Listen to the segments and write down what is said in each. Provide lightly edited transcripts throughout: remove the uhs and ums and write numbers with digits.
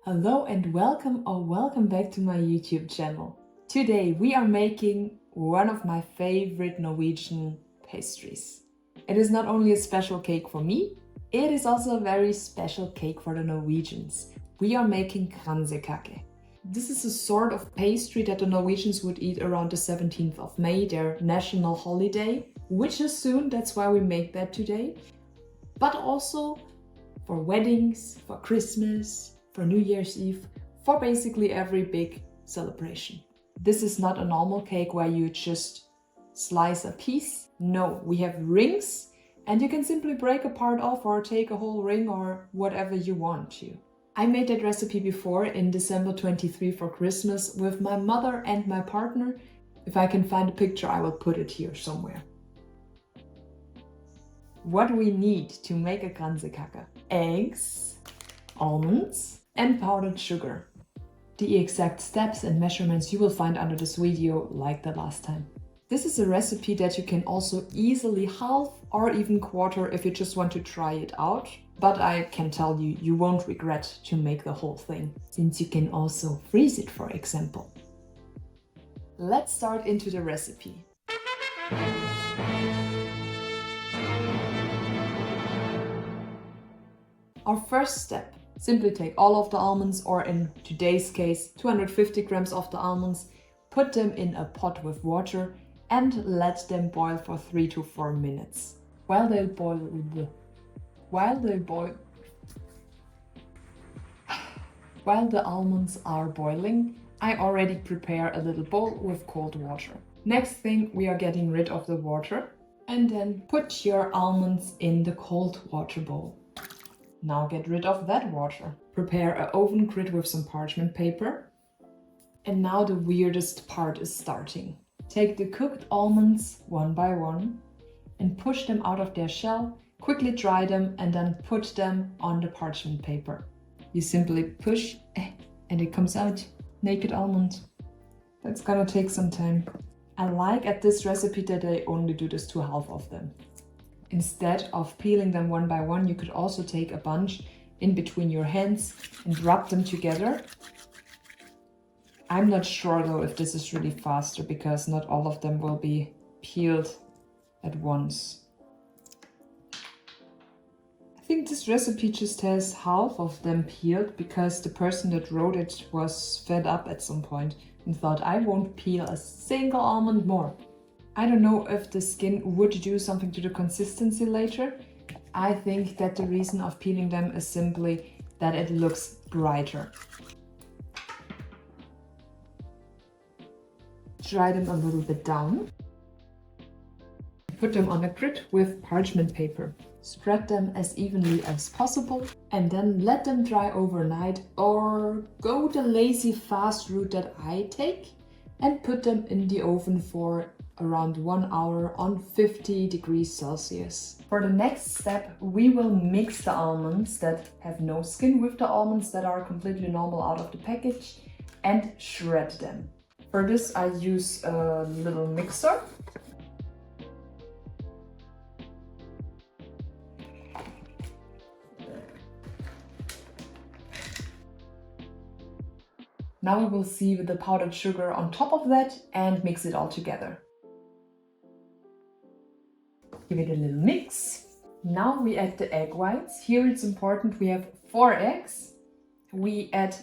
Hello and welcome back to my YouTube channel. Today we are making one of my favorite Norwegian pastries. It is not only a special cake for me, it is also a very special cake for the Norwegians. We are making Kransekake. This is a sort of pastry that the Norwegians would eat around the 17th of May, their national holiday, which is soon, that's why we make that today. But also for weddings, for Christmas, for New Year's Eve, for basically every big celebration. This is not a normal cake where you just slice a piece. No, we have rings and you can simply break a part off or take a whole ring or whatever you want to. I made that recipe before in December 23 for Christmas with my mother and my partner. If I can find a picture, I will put it here somewhere. What we need to make a Kransekake: eggs, almonds, and powdered sugar. The exact steps and measurements you will find under this video like the last time. This is a recipe that you can also easily halve or even quarter if you just want to try it out. But I can tell you, you won't regret to make the whole thing, since you can also freeze it, for example. Let's start into the recipe. Our first step: simply take all of the almonds, or in today's case 250 grams of the almonds, put them in a pot with water and let them boil for 3 to 4 minutes. While the almonds are boiling, I already prepare a little bowl with cold water. Next thing, we are getting rid of the water and then put your almonds in the cold water bowl. Now get rid of that water. Prepare an oven grid with some parchment paper. And now the weirdest part is starting. Take the cooked almonds one by one and push them out of their shell, quickly dry them and then put them on the parchment paper. You simply push and it comes out. Naked almond. That's gonna take some time. I like at this recipe that I only do this to half of them. Instead of peeling them one by one, you could also take a bunch in between your hands and rub them together. I'm not sure though if this is really faster because not all of them will be peeled at once. I think this recipe just has half of them peeled because the person that wrote it was fed up at some point and thought, I won't peel a single almond more. I don't know if the skin would do something to the consistency later. I think that the reason of peeling them is simply that it looks brighter. Dry them a little bit down. Put them on a grid with parchment paper. Spread them as evenly as possible and then let them dry overnight, or go the lazy fast route that I take and put them in the oven for around 1 hour on 50 degrees Celsius. For the next step, we will mix the almonds that have no skin with the almonds that are completely normal out of the package and shred them. For this I use a little mixer. Now we will sieve the powdered sugar on top of that and mix it all together. Give it a little mix. Now we add the egg whites. Here it's important, we have 4 eggs. We add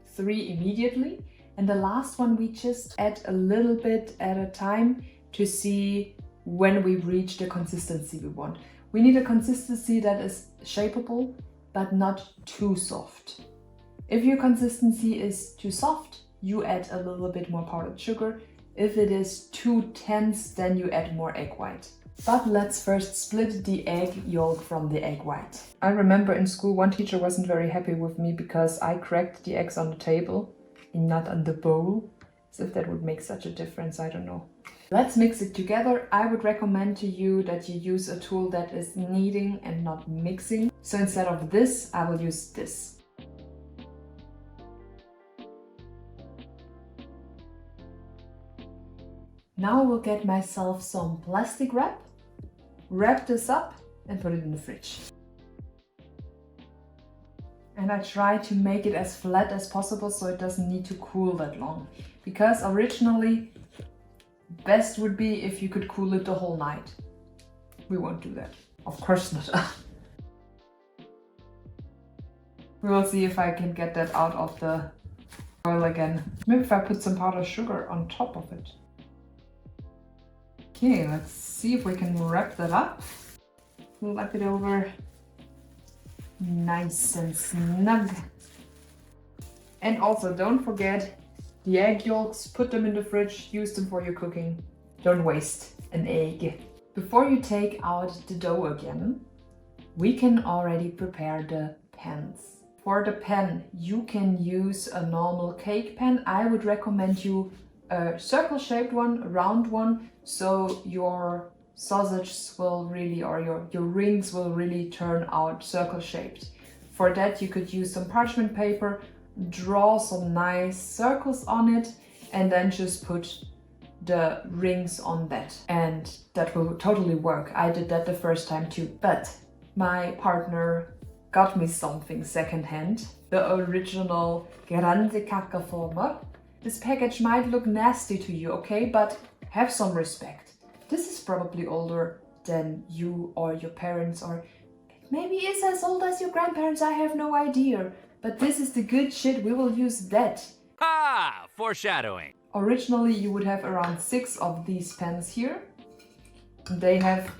3 immediately, and the last one we just add a little bit at a time to see when we reach the consistency we want. We need a consistency that is shapeable but not too soft. If your consistency is too soft, you add a little bit more powdered sugar. If it is too tense, then you add more egg white. But let's first split the egg yolk from the egg white. I remember in school one teacher wasn't very happy with me because I cracked the eggs on the table and not on the bowl. As if that would make such a difference, I don't know. Let's mix it together. I would recommend to you that you use a tool that is kneading and not mixing. So instead of this, I will use this. Now I will get myself some plastic wrap this up and put it in the fridge. And I try to make it as flat as possible so it doesn't need to cool that long. Because originally, best would be if you could cool it the whole night. We won't do that. Of course not. We will see if I can get that out of the oil again. Maybe if I put some powdered sugar on top of it. Okay, let's see if we can wrap that up. Flip it over. Nice and snug. And also don't forget the egg yolks, put them in the fridge, use them for your cooking. Don't waste an egg. Before you take out the dough again, we can already prepare the pans. For the pan, you can use a normal cake pan. I would recommend you a circle-shaped one, a round one, so your sausages will really, or your rings will really turn out circle-shaped. For that, you could use some parchment paper, draw some nice circles on it, and then just put the rings on that. And that will totally work. I did that the first time too. But my partner got me something secondhand, the original Kransekake former. This package might look nasty to you, okay? But have some respect. This is probably older than you or your parents, or maybe it's as old as your grandparents, I have no idea. But this is the good shit, we will use that. Ha! Foreshadowing. Originally you would have around 6 of these pans here. They have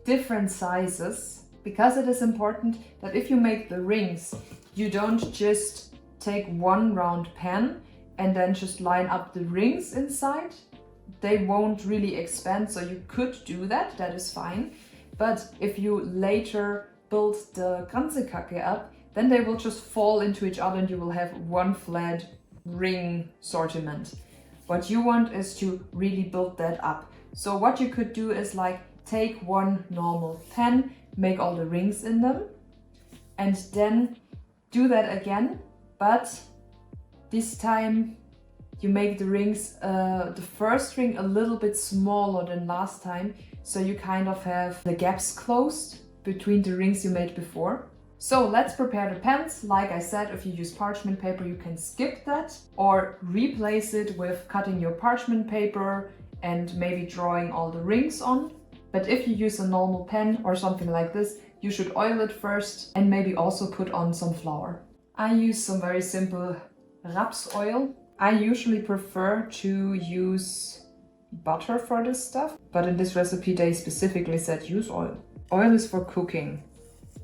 different sizes, because it is important that if you make the rings, you don't just take one round pan and then just line up the rings inside. They won't really expand, so you could do that, that is fine. But if you later build the Kransekake up, then they will just fall into each other and you will have one flat ring assortment. What you want is to really build that up. So what you could do is like take one normal pan, make all the rings in them, and then do that again, but this time you make the rings, the first ring a little bit smaller than last time, so you kind of have the gaps closed between the rings you made before. So let's prepare the pans. Like I said, if you use parchment paper, you can skip that or replace it with cutting your parchment paper and maybe drawing all the rings on. But if you use a normal pan or something like this, you should oil it first and maybe also put on some flour. I use some very simple raps oil. I usually prefer to use butter for this stuff, but in this recipe they specifically said use oil. Oil is for cooking.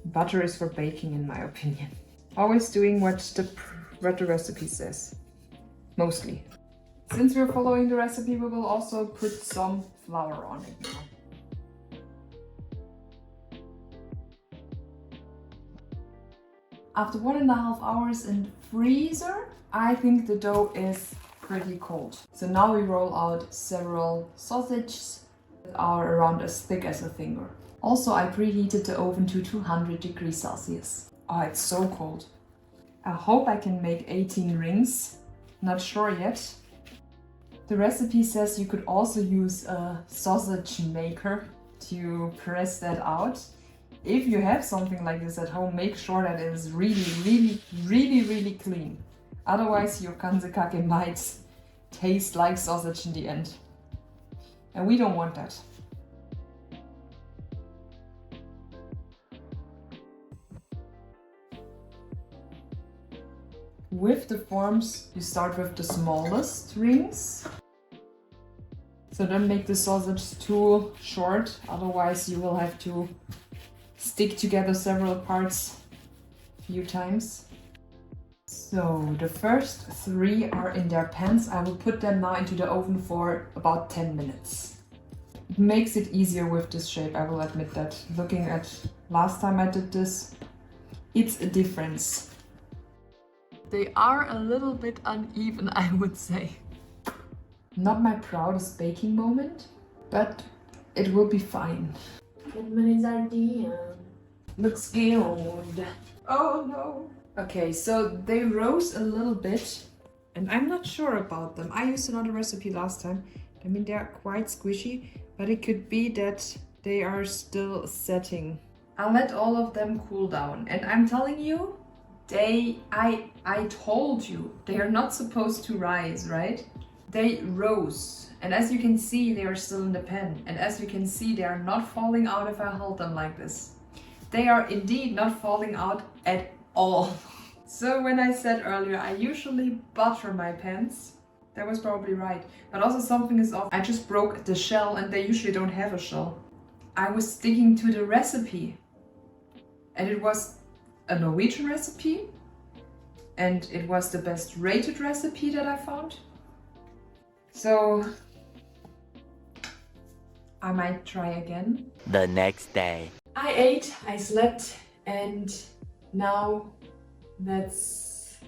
Butter is for baking, in my opinion. Always doing what the recipe says. Mostly. Since we're following the recipe, we will also put some flour on it now. After 1.5 hours in the freezer, I think the dough is pretty cold. So now we roll out several sausages that are around as thick as a finger. Also, I preheated the oven to 200 degrees Celsius. Oh, it's so cold. I hope I can make 18 rings. Not sure yet. The recipe says you could also use a sausage maker to press that out. If you have something like this at home, make sure that it is really clean. Otherwise, your Kransekake might taste like sausage in the end. And we don't want that. With the forms, you start with the smallest rings. So don't make the sausage too short, otherwise you will have to stick together several parts a few times. So the first 3 are in their pans. I will put them now into the oven for about 10 minutes. It makes it easier with this shape, I will admit that. Looking at last time I did this, it's a difference. They are a little bit uneven, I would say. Not my proudest baking moment, but it will be fine. Looks good. Oh no. Okay, so they rose a little bit, and I'm not sure about them. I used another recipe last time. I mean, they're quite squishy, but it could be that they are still setting. I'll let all of them cool down, and I'm telling you, I told you, they are not supposed to rise, right? They rose. And as you can see, they are still in the pan. And as you can see, they are not falling out if I hold them like this. They are indeed not falling out at all. So when I said earlier, I usually butter my pans, that was probably right. But also something is off. I just broke the shell and they usually don't have a shell. I was sticking to the recipe. And it was a Norwegian recipe. And it was the best rated recipe that I found. So I might try again. The next day. I ate, I slept, and now let's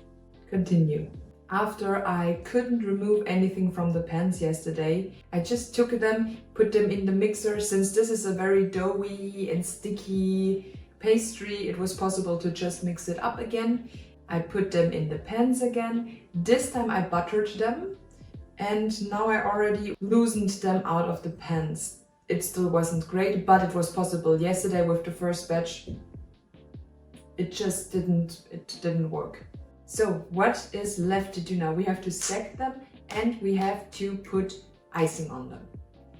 continue. After I couldn't remove anything from the pans yesterday, I just took them, put them in the mixer. Since this is a very doughy and sticky pastry, it was possible to just mix it up again. I put them in the pans again. This time I buttered them, and now I already loosened them out of the pans. It still wasn't great, but it was possible. Yesterday with the first batch, it just didn't work. So what is left to do now? We have to stack them and we have to put icing on them.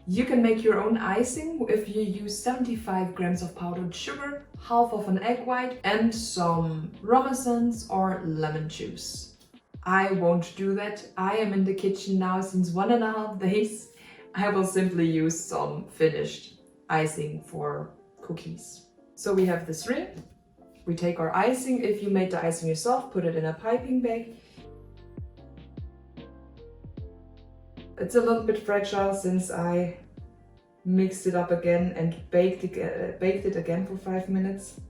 You can make your own icing if you use 75 grams of powdered sugar, half of an egg white and some rum essence or lemon juice. I won't do that. I am in the kitchen now since 1.5 days. I will simply use some finished icing for cookies. So we have this ring. We take our icing. If you made the icing yourself, put it in a piping bag. It's a little bit fragile since I mixed it up again and baked it again for 5 minutes.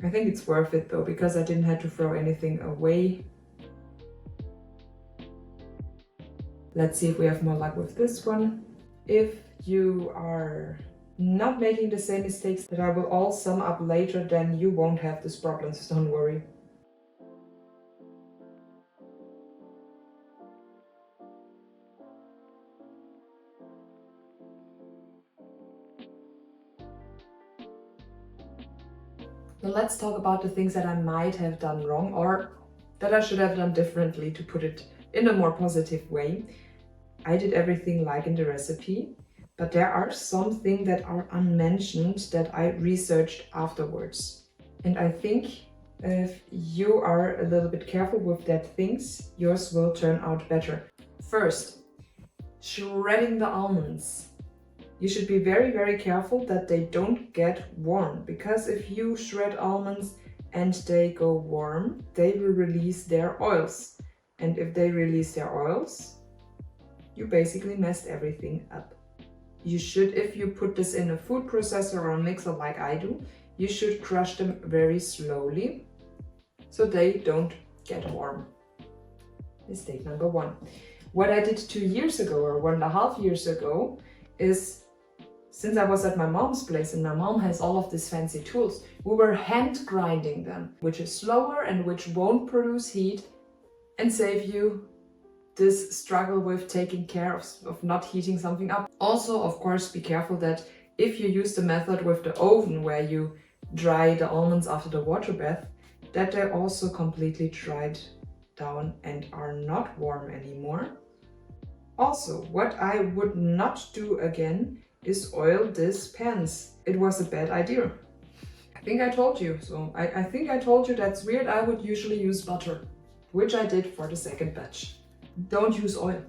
I think it's worth it though, because I didn't have to throw anything away. Let's see if we have more luck with this one. If you are not making the same mistakes that I will all sum up later, then you won't have this problem, so don't worry. Now let's talk about the things that I might have done wrong or that I should have done differently, to put it in a more positive way. I did everything like in the recipe, but there are some things that are unmentioned that I researched afterwards. And I think if you are a little bit careful with that things, yours will turn out better. First, shredding the almonds. You should be very, very careful that they don't get warm, because if you shred almonds and they go warm, they will release their oils. And if they release their oils, you basically messed everything up. You should, if you put this in a food processor or a mixer like I do, you should crush them very slowly so they don't get warm. Mistake number 1. What I did 2 years ago or 1.5 years ago is, since I was at my mom's place and my mom has all of these fancy tools, we were hand grinding them, which is slower and which won't produce heat and save you this struggle with taking care of not heating something up. Also, of course, be careful that if you use the method with the oven where you dry the almonds after the water bath, that they also completely dried down and are not warm anymore. Also, what I would not do again is oil these pans. It was a bad idea. I think I told you. So I think I told you that's weird. I would usually use butter, which I did for the second batch. Don't use oil.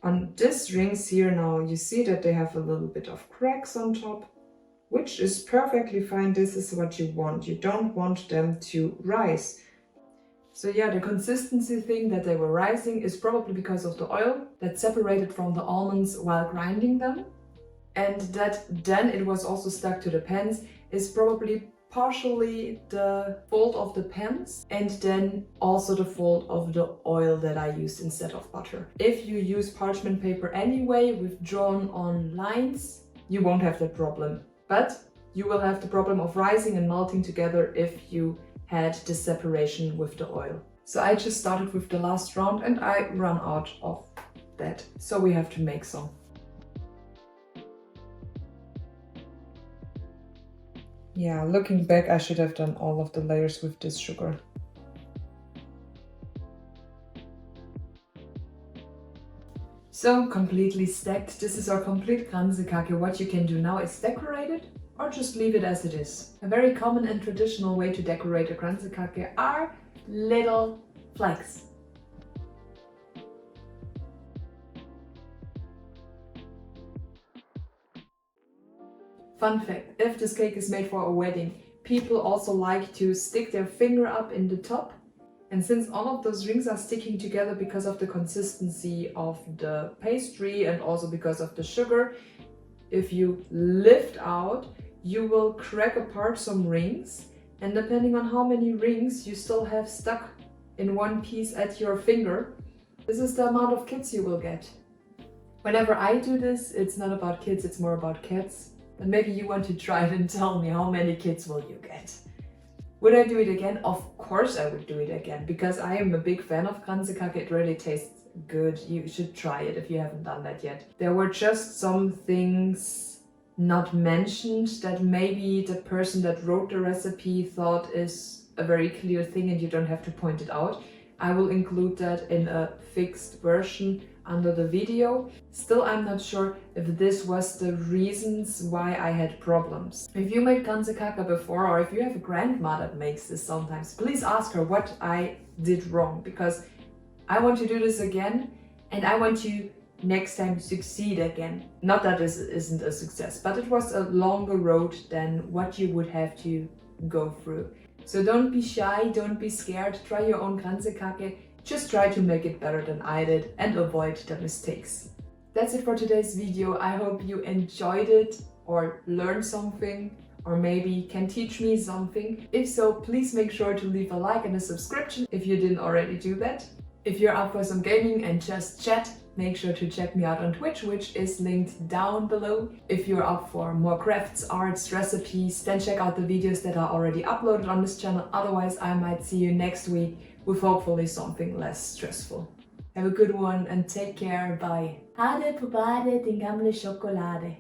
On these rings here now, you see that they have a little bit of cracks on top, which is perfectly fine. This is what you want. You don't want them to rise. So yeah, the consistency thing that they were rising is probably because of the oil that separated from the almonds while grinding them. And that then it was also stuck to the pans is probably partially the fault of the pans and then also the fault of the oil that I used instead of butter. If you use parchment paper anyway with drawn on lines, you won't have that problem. But you will have the problem of rising and melting together if you had this separation with the oil. So I just started with the last round and I run out of that. So we have to make some. Yeah, looking back, I should have done all of the layers with this sugar. So completely stacked, this is our complete Kransekake. What you can do now is decorate it or just leave it as it is. A very common and traditional way to decorate a Kransekake are little flags. Fun fact, if this cake is made for a wedding, people also like to stick their finger up in the top. And since all of those rings are sticking together because of the consistency of the pastry and also because of the sugar, if you lift out, you will crack apart some rings. And depending on how many rings you still have stuck in one piece at your finger, this is the amount of kids you will get. Whenever I do this, it's not about kids, it's more about cats. And maybe you want to try it and tell me how many kids will you get. Would I do it again? Of course I would do it again, because I am a big fan of Kransekake. It really tastes good. You should try it if you haven't done that yet. There were just some things not mentioned that maybe the person that wrote the recipe thought is a very clear thing and you don't have to point it out. I will include that in a fixed version under the video. Still, I'm not sure if this was the reasons why I had problems. If you made Kransekake before, or if you have a grandma that makes this sometimes, please ask her what I did wrong, because I want to do this again and I want to next time succeed again. Not that this isn't a success, but it was a longer road than what you would have to go through. So don't be shy, don't be scared, try your own Kransekake. Just try to make it better than I did and avoid the mistakes. That's it for today's video. I hope you enjoyed it or learned something, or maybe can teach me something. If so, please make sure to leave a like and a subscription if you didn't already do that. If you're up for some gaming and just chat, make sure to check me out on Twitch, which is linked down below. If you're up for more crafts, arts, recipes, then check out the videos that are already uploaded on this channel. Otherwise, I might see you next week with hopefully something less stressful. Have a good one and take care. Bye. Hade på badet, din gamle chokolade.